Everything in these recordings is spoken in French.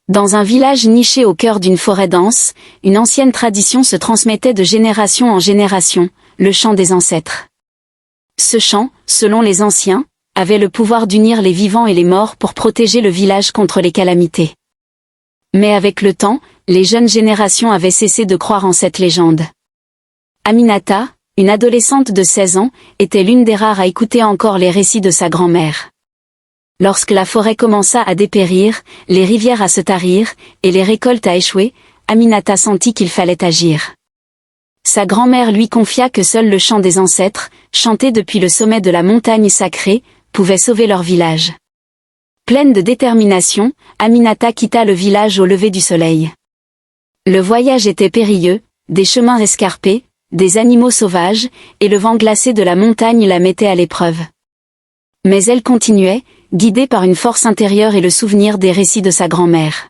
Dans un village niché au cœur d'une forêt dense, une ancienne tradition se transmettait de génération en génération, le chant des ancêtres. Ce chant, selon les anciens, avait le pouvoir d'unir les vivants et les morts pour protéger le village contre les calamités. Mais avec le temps, les jeunes générations avaient cessé de croire en cette légende. Aminata, une adolescente de 16 ans, était l'une des rares à écouter encore les récits de sa grand-mère. Lorsque la forêt commença à dépérir, les rivières à se tarir, et les récoltes à échouer, Aminata sentit qu'il fallait agir. Sa grand-mère lui confia que seul le chant des ancêtres, chanté depuis le sommet de la montagne sacrée, pouvait sauver leur village. Pleine de détermination, Aminata quitta le village au lever du soleil. Le voyage était périlleux, des chemins escarpés, des animaux sauvages, et le vent glacé de la montagne la mettait à l'épreuve. Mais elle continuait, guidée par une force intérieure et le souvenir des récits de sa grand-mère.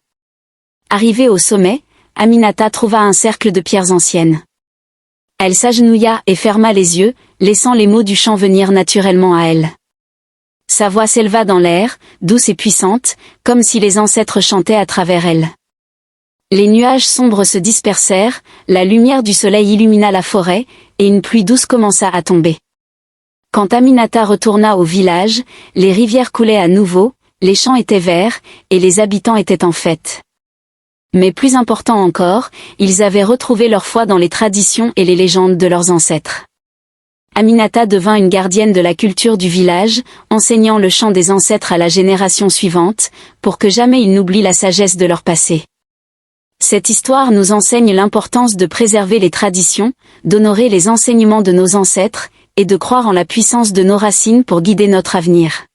Arrivée au sommet, Aminata trouva un cercle de pierres anciennes. Elle s'agenouilla et ferma les yeux, laissant les mots du chant venir naturellement à elle. Sa voix s'éleva dans l'air, douce et puissante, comme si les ancêtres chantaient à travers elle. Les nuages sombres se dispersèrent, la lumière du soleil illumina la forêt, et une pluie douce commença à tomber. Quand Aminata retourna au village, les rivières coulaient à nouveau, les champs étaient verts, et les habitants étaient en fête. Mais plus important encore, ils avaient retrouvé leur foi dans les traditions et les légendes de leurs ancêtres. Aminata devint une gardienne de la culture du village, enseignant le chant des ancêtres à la génération suivante, pour que jamais ils n'oublient la sagesse de leur passé. Cette histoire nous enseigne l'importance de préserver les traditions, d'honorer les enseignements de nos ancêtres, et de croire en la puissance de nos racines pour guider notre avenir.